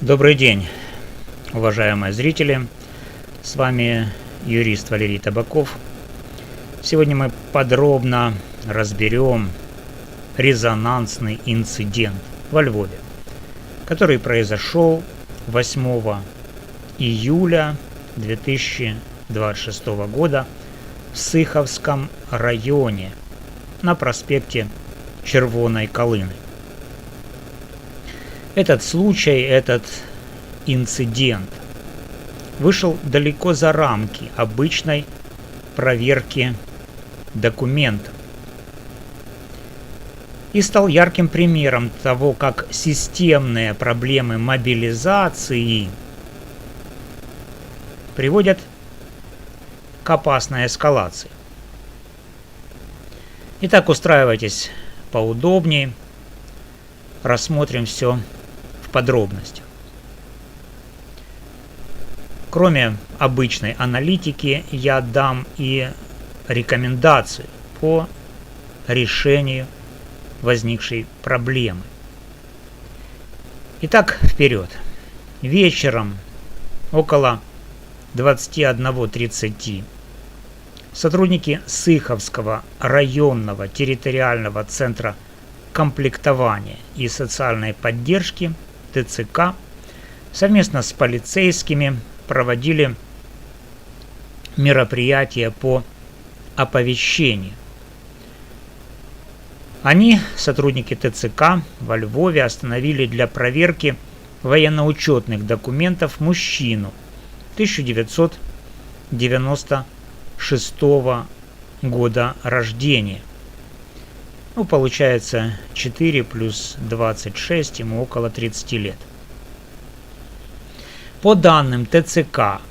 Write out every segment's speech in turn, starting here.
Добрый день, уважаемые зрители. С вами юрист Валерий Табаков. Сегодня мы подробно разберем резонансный инцидент во Львове, который произошел 8 июля 2026 года в Сиховском районе на проспекте Червоной Калины. Этот случай, этот инцидент вышел далеко за рамки обычной проверки документов и стал ярким примером того, как системные проблемы мобилизации приводят к опасной эскалации. Итак, устраивайтесь поудобнее, рассмотрим все в подробностях. Кроме обычной аналитики, я дам и рекомендации по решению возникшей проблемы. Итак, вперед. Вечером около 21:30 сотрудники Сиховского районного территориального центра комплектования и социальной поддержки ТЦК совместно с полицейскими проводили мероприятия по оповещению. Они, сотрудники ТЦК во Львове, остановили для проверки военно-учетных документов мужчину 1996 года рождения. Получается 4 плюс 26, ему около 30 лет. По данным ТЦК,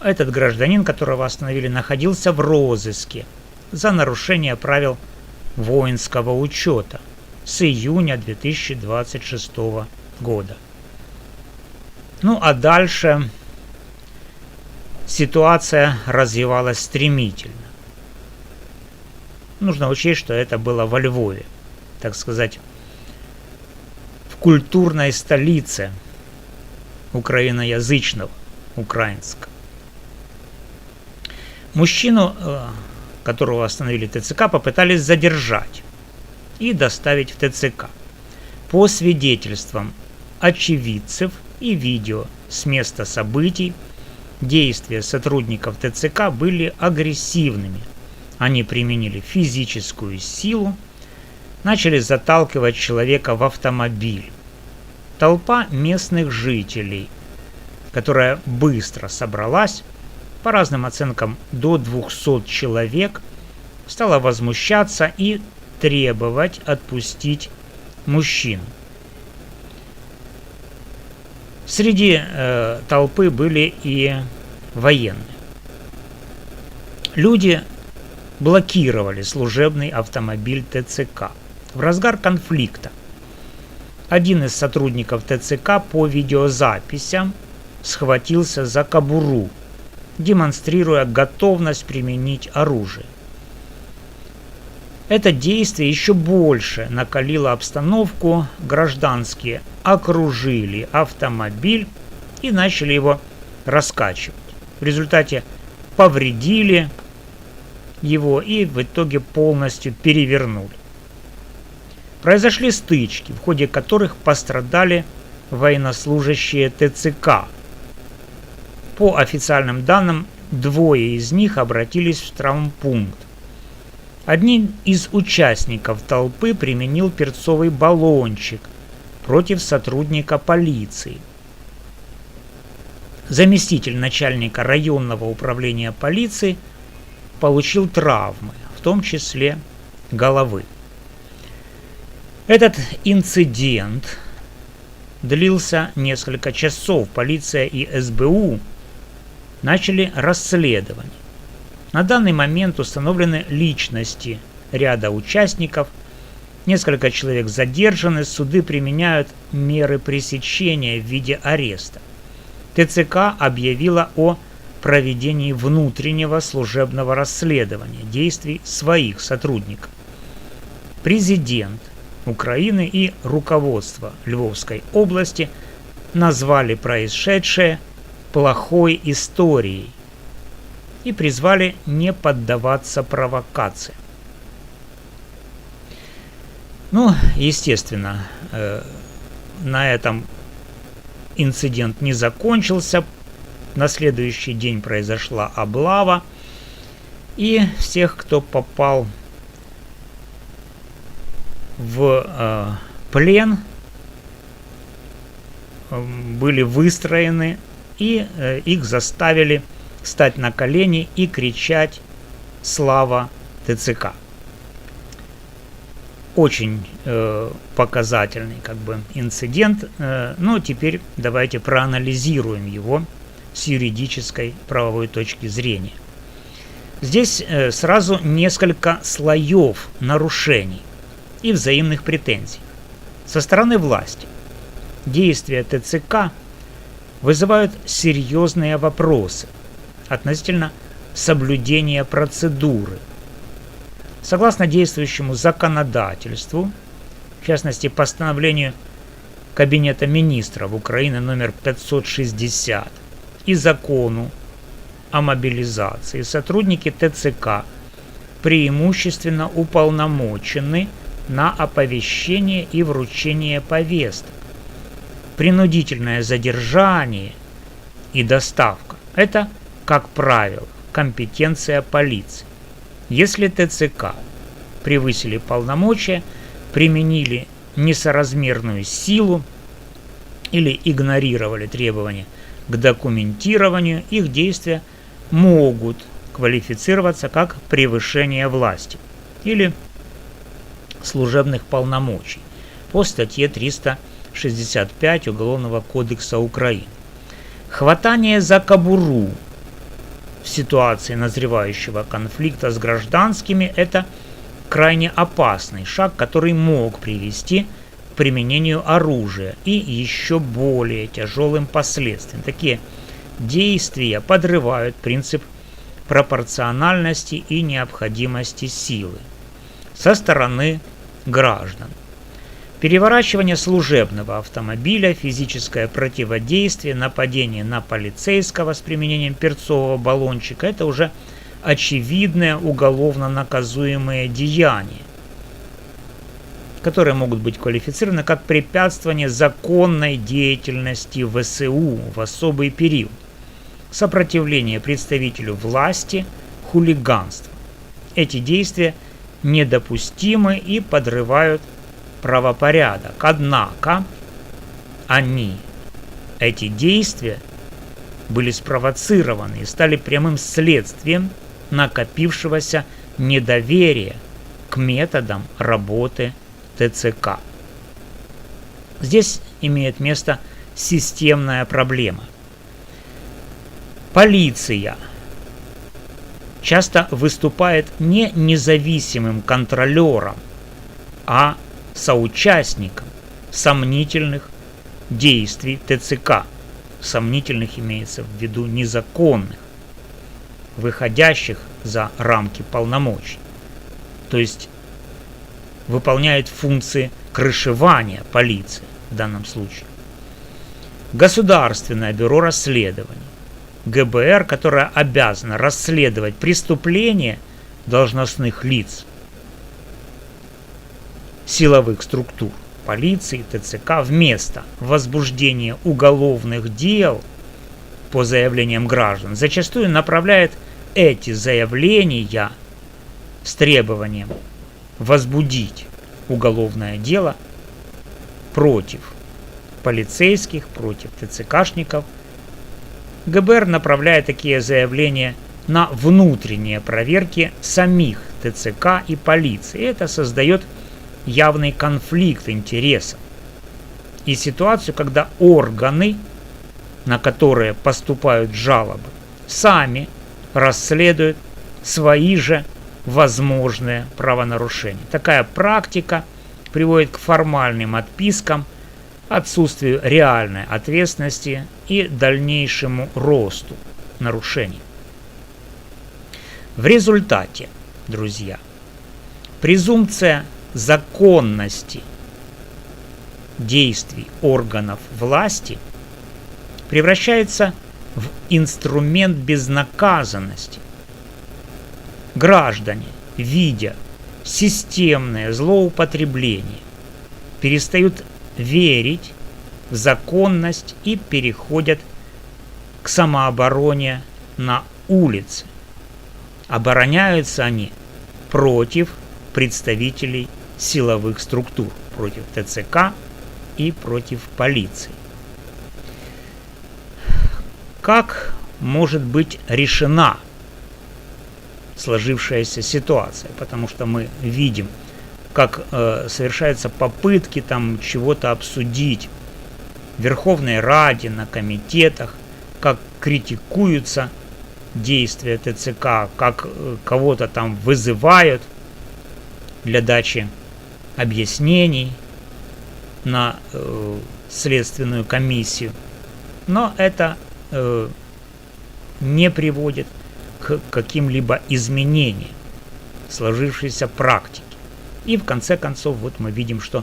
этот гражданин, которого остановили, находился в розыске за нарушение правил воинского учета с июня 2026 года. А дальше ситуация развивалась стремительно. Нужно учесть, что это было во Львове, так сказать, в культурной столице украиноязычного, украинского. Мужчину, которого остановили ТЦК, попытались задержать и доставить в ТЦК. По свидетельствам очевидцев и видео с места событий, действия сотрудников ТЦК были агрессивными. Они применили физическую силу, начали заталкивать человека в автомобиль. Толпа местных жителей, которая быстро собралась, по разным оценкам до 200 человек, стала возмущаться и требовать отпустить мужчину. Среди толпы были и военные. Люди блокировали служебный автомобиль ТЦК. В разгар конфликта один из сотрудников ТЦК по видеозаписям схватился за кобуру, демонстрируя готовность применить оружие. Это действие еще больше накалило обстановку. Гражданские окружили автомобиль и начали его раскачивать. В результате повредили его и в итоге полностью перевернули. Произошли стычки, в ходе которых пострадали военнослужащие ТЦК. По официальным данным, 2 из них обратились в травмпункт. Один из участников толпы применил перцовый баллончик против сотрудника полиции. Заместитель начальника районного управления полиции получил травмы, в том числе головы. Этот инцидент длился несколько часов. Полиция и СБУ начали расследование. На данный момент установлены личности ряда участников, несколько человек задержаны, суды применяют меры пресечения в виде ареста. ТЦК объявила о проведении внутреннего служебного расследования действий своих сотрудников. Президент Украины и руководство Львовской области назвали происшедшее плохой историей и призвали не поддаваться провокациям. Ну, естественно, на этом инцидент не закончился. На следующий день произошла облава, и всех, кто попал в плен, были выстроены, и их заставили встать на колени и кричать «Слава ТЦК!». Очень показательный инцидент, но теперь давайте проанализируем его с юридической правовой точки зрения. Здесь сразу несколько слоев нарушений и взаимных претензий. Со стороны власти действия ТЦК вызывают серьезные вопросы относительно соблюдения процедуры. Согласно действующему законодательству, в частности постановлению Кабинета министров Украины номер 560 и закону о мобилизации, сотрудники ТЦК преимущественно уполномочены на оповещение и вручение повесток. Принудительное задержание и доставка – это, как правило, компетенция полиции. Если ТЦК превысили полномочия, применили несоразмерную силу или игнорировали требования к документированию, их действия могут квалифицироваться как превышение власти или служебных полномочий по статье 365 Уголовного кодекса Украины. Хватание за кобуру в ситуации назревающего конфликта с гражданскими – это крайне опасный шаг, который мог привести к применению оружия и еще более тяжелым последствиям. Такие действия подрывают принцип пропорциональности и необходимости силы со стороны граждан. Переворачивание служебного автомобиля, физическое противодействие, нападение на полицейского с применением перцового баллончика – это уже очевидные уголовно наказуемые деяния, которые могут быть квалифицированы как препятствование законной деятельности ВСУ в особый период, сопротивление представителю власти, хулиганство. Эти действия недопустимы и подрывают правопорядок. Однако эти действия были спровоцированы и стали прямым следствием накопившегося недоверия к методам работы ТЦК. Здесь имеет место системная проблема. Полиция часто выступает не независимым контролером, а соучастником сомнительных действий ТЦК. Сомнительных имеется в виду незаконных, выходящих за рамки полномочий. То есть выполняет функции крышевания полиции в данном случае. Государственное бюро расследований, ГБР, которое обязано расследовать преступления должностных лиц, силовых структур, полиции, ТЦК, вместо возбуждения уголовных дел по заявлениям граждан, зачастую направляет эти заявления с требованием возбудить уголовное дело против полицейских, против ТЦКшников. ГБР направляет такие заявления на внутренние проверки самих ТЦК и полиции. И это создает явный конфликт интересов и ситуацию, когда органы, на которые поступают жалобы, сами расследуют свои же возможные правонарушения. Такая практика приводит к формальным отпискам, отсутствию реальной ответственности и дальнейшему росту нарушений. В результате, друзья, презумпция законности действий органов власти превращается в инструмент безнаказанности. Граждане, видя системное злоупотребление, перестают верить в законность и переходят к самообороне на улице. Обороняются они против представителей силовых структур, против ТЦК и против полиции. Как может быть решена сложившаяся ситуация? Потому что мы видим, как совершаются попытки там чего-то обсудить в Верховной Раде, на комитетах, как критикуются действия ТЦК, как кого-то там вызывают для дачи объяснений на следственную комиссию. Но это не приводит к каким-либо изменениям сложившейся практики. И в конце концов вот мы видим, что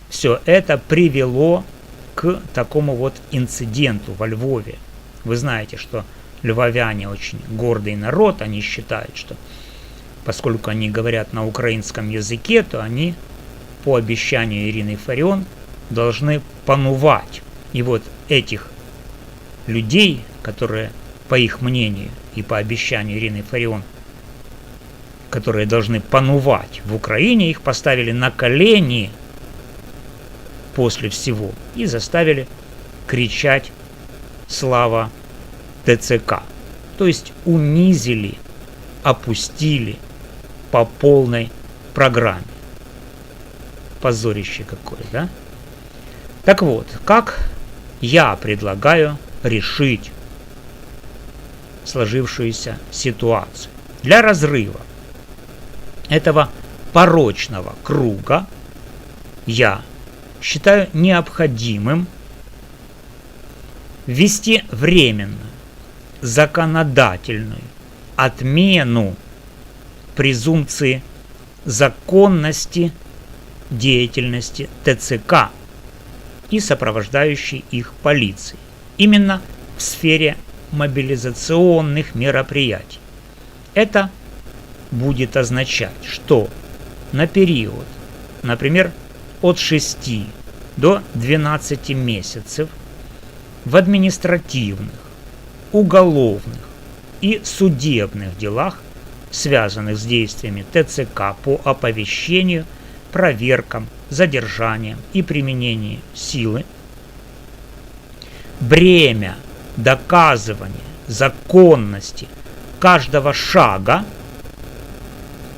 все это привело к такому вот инциденту во Львове. Вы знаете, что львовяне очень гордый народ, они считают, что поскольку они говорят на украинском языке, то они по обещанию Ирины Фарион должны панувать. И вот этих людей, которые, по их мнению и по обещанию Ирины Фарион, которые должны панувать в Украине, их поставили на колени после всего и заставили кричать «Слава ТЦК!». То есть унизили, опустили по полной программе. Позорище какое, да? Так вот, как я предлагаю решить сложившуюся ситуацию? Для разрыва этого порочного круга я считаю необходимым ввести временную законодательную отмену презумпции законности деятельности ТЦК и сопровождающей их полиции именно в сфере мобилизационных мероприятий. Это будет означать, что на период, например, от 6 до 12 месяцев в административных, уголовных и судебных делах, связанных с действиями ТЦК по оповещению, проверкам, задержаниям и применению силы, бремя доказывания законности каждого шага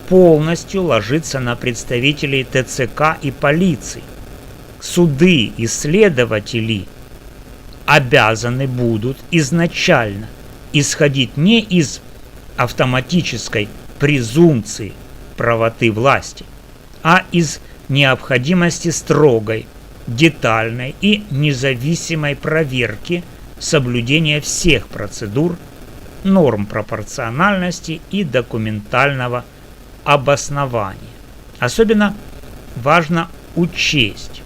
полностью ложится на представителей ТЦК и полиции. Суды и следователи обязаны будут изначально исходить не из автоматической презумпции правоты власти, а из необходимости строгой, детальной и независимой проверки соблюдения всех процедур, норм пропорциональности и документального обоснования. Особенно важно учесть,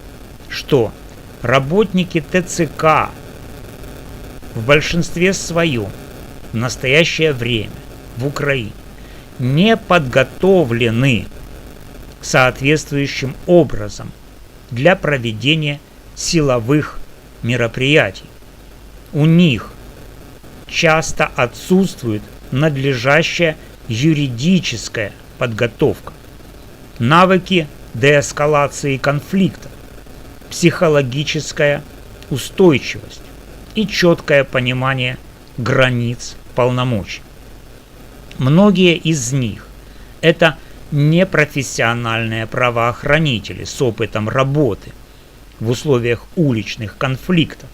что работники ТЦК в большинстве своем в настоящее время в Украине не подготовлены соответствующим образом для проведения силовых мероприятий. У них часто отсутствует надлежащая юридическая подготовка, навыки деэскалации конфликтов, психологическая устойчивость и четкое понимание границ полномочий. Многие из них – это непрофессиональные правоохранители с опытом работы в условиях уличных конфликтов,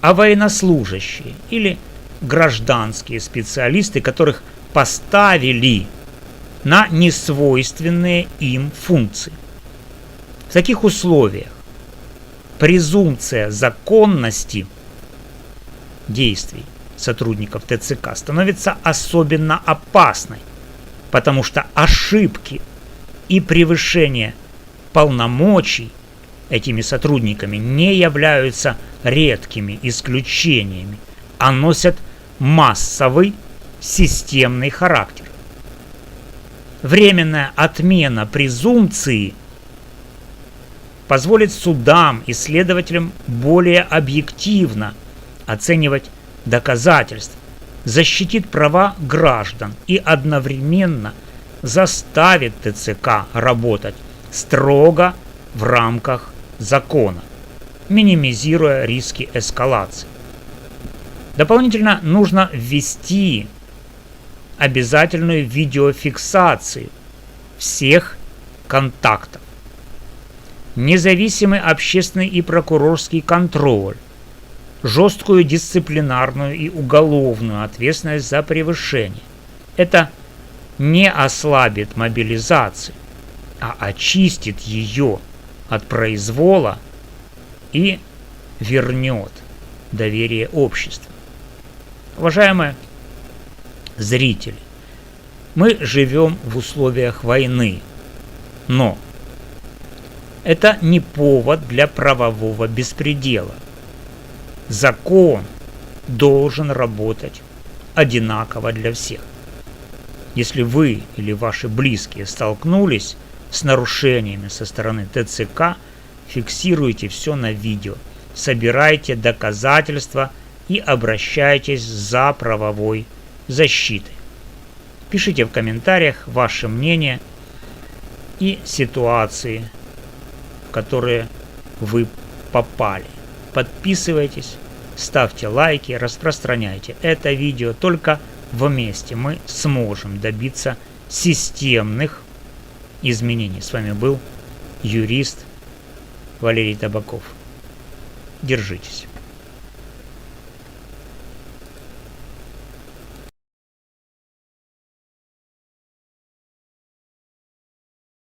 а военнослужащие или гражданские специалисты, которых поставили на несвойственные им функции. В таких условиях презумпция законности действий сотрудников ТЦК становится особенно опасной, потому что ошибки и превышение полномочий этими сотрудниками не являются редкими исключениями, а носят массовый системный характер. Временная отмена презумпции позволит судам и следователям более объективно оценивать доказательства, защитит права граждан и одновременно заставит ТЦК работать строго в рамках закона, минимизируя риски эскалации. Дополнительно нужно ввести обязательную видеофиксацию всех контактов, независимый общественный и прокурорский контроль, жесткую дисциплинарную и уголовную ответственность за превышение. Это не ослабит мобилизацию, а очистит ее от произвола и вернет доверие обществу. Уважаемые зрители, мы живем в условиях войны, но это не повод для правового беспредела. Закон должен работать одинаково для всех. Если вы или ваши близкие столкнулись с нарушениями со стороны ТЦК, фиксируйте все на видео, собирайте доказательства и обращайтесь за правовой защитой. Пишите в комментариях ваше мнение и ситуации, в которые вы попали. Подписывайтесь, ставьте лайки, распространяйте это видео. Только вместе мы сможем добиться системных изменений. С вами был юрист Валерий Табаков. Держитесь.